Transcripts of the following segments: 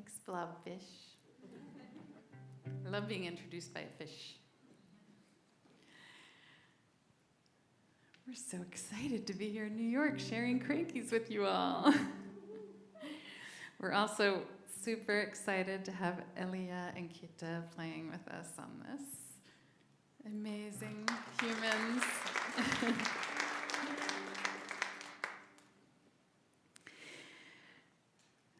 Thanks, blobfish. I love being introduced by a fish. We're so excited to be here in New York sharing Crankies with you all. We're also super excited to have Elia and Kita playing with us on this. Amazing humans.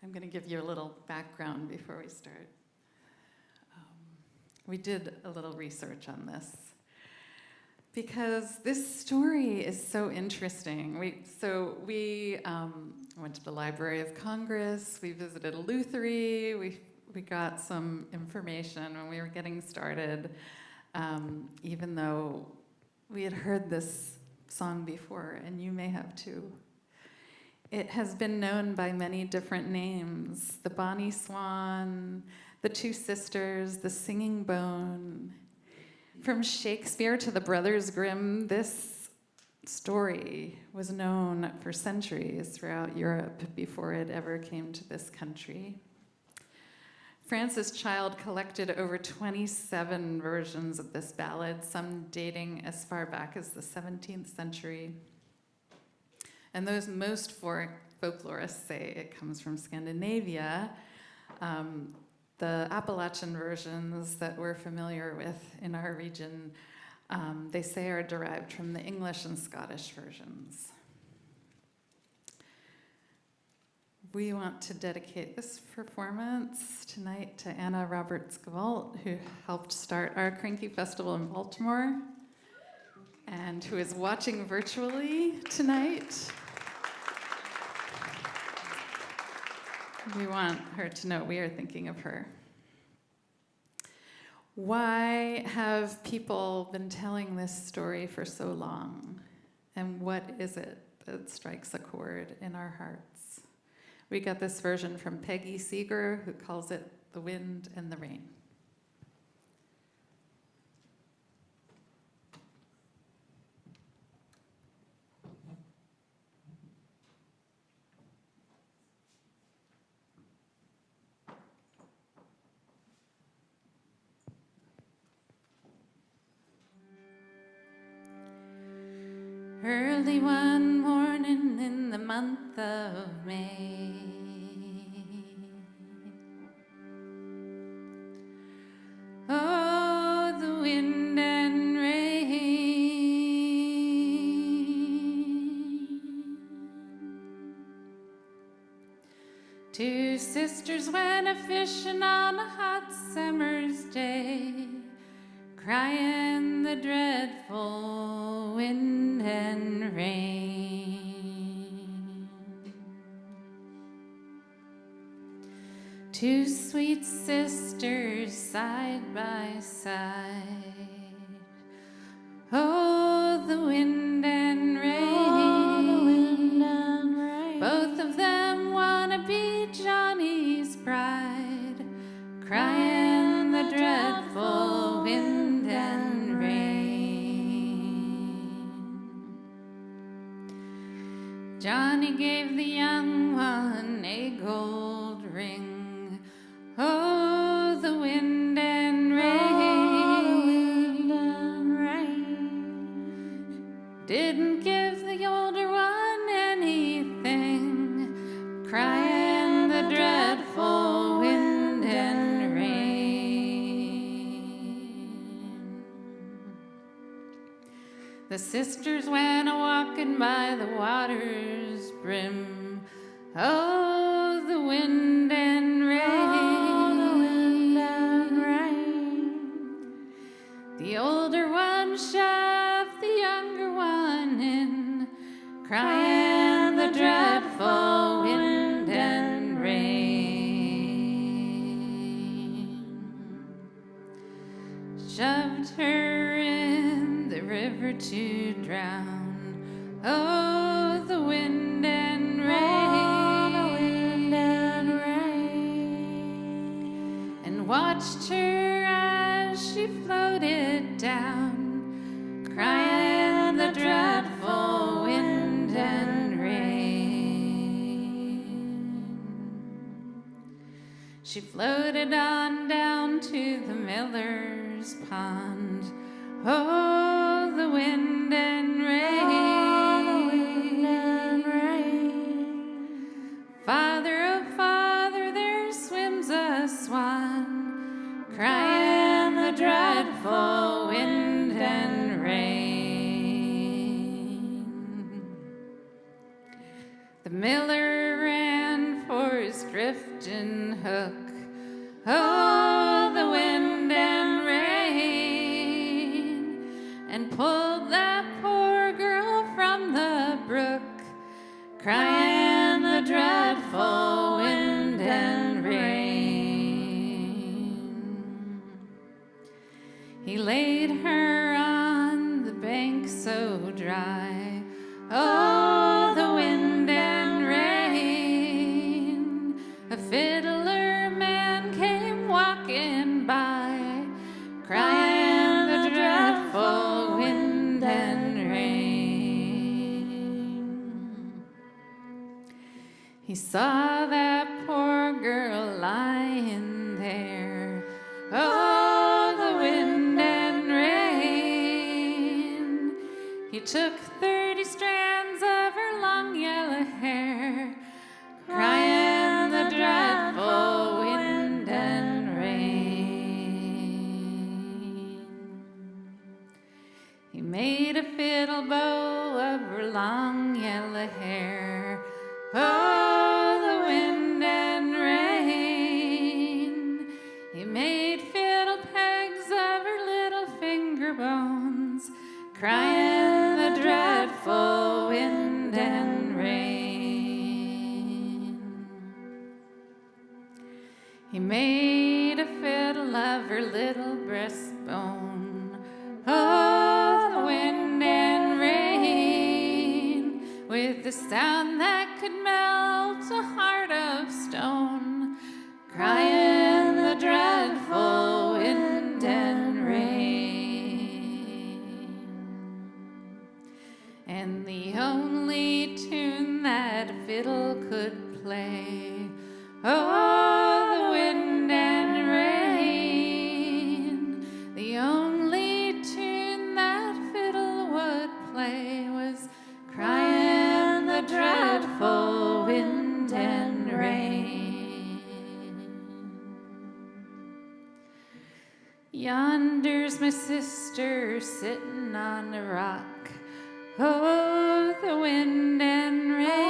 I'm going to give you a little background before we start. We did a little research on this because this story is so interesting. We went to the Library of Congress, we visited a Luthery, we got some information when we were getting started, even though we had heard this song before, and you may have too. It has been known by many different names: the Bonnie Swan, the Two Sisters, the Singing Bone. From Shakespeare to the Brothers Grimm, this story was known for centuries throughout Europe before it ever came to this country. Francis Child collected over 27 versions of this ballad, some dating as far back as the 17th century. And those most folklorists say it comes from Scandinavia. The Appalachian versions that we're familiar with in our region, they say are derived from the English and Scottish versions. We want to dedicate this performance tonight to Anna Roberts-Gavalt, who helped start our Cranky Festival in Baltimore, and who is watching virtually tonight. We want her to know we are thinking of her. Why have people been telling this story for so long? And what is it that strikes a chord in our hearts? We got this version from Peggy Seeger, who calls it The Wind and the Rain. Early one morning in the month of May, oh, the wind and rain. Two sisters went a-fishing on a hot summer's day, crying the dreadful wind and rain. Two sweet sisters side by side, oh, the wind and rain. Oh, the wind and rain. Both of them wanna be Johnny's bride, crying the dreadful wind and rain. Johnny gave the young one a gold ring, oh, the wind and rain. Oh, the wind and rain. Didn't give the older one anything, crying the dreadful wind and rain. The sisters went a-walking by the water's brim, oh, the wind and rain. Oh, the wind and rain. The older one shoved the younger one in, crying the dreadful wind and rain. Shoved her in the river to drown, oh, the wind and rain. Oh, the wind and rain. And watched her as she floated down, crying the dreadful wind and rain. She floated on down to the miller's pond. Oh, the wind and rain. Oh, the wind and rain. Father, oh Father, there swims a swan, crying the dreadful wind and rain. The miller ran for his drifting hook. Oh, the wind and rain, and pulled that poor girl from the brook, crying the dreadful wind and rain. He laid her on the bank so dry. Oh, the wind and rain. A fiddler man came walking by, crying the dreadful wind and rain. He saw that poor girl lying there. Oh, the wind and rain. He took 30 strands of her long yellow hair, crying the dreadful wind and rain. He made a fiddle bow of her long yellow hair. Oh, the wind and rain. He made fiddle pegs of her little finger bones, crying the dreadful wind and rain. He made a fiddle of her little breastbone. Oh, the wind and rain, with the sound that could melt a heart of stone, crying the dreadful wind and rain. And the only tune that a fiddle could play, oh, the wind and rain, the only tune that fiddle would play was crying the dreadful wind and rain. Yonder's my sister sitting on a rock. Oh, the wind and rain,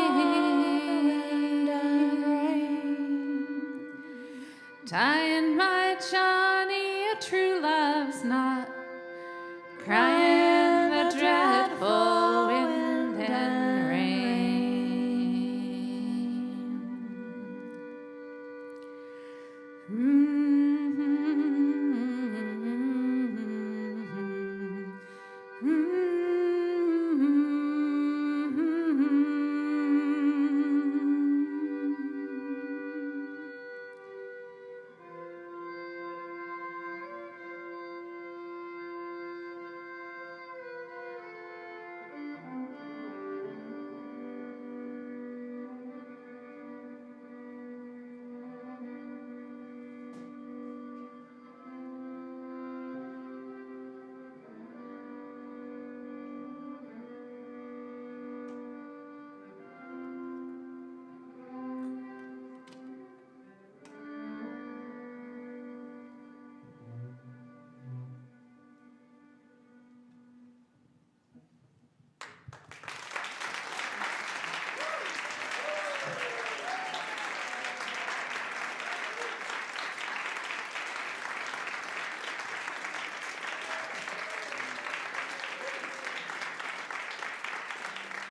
tying my Johnny a true love's knot,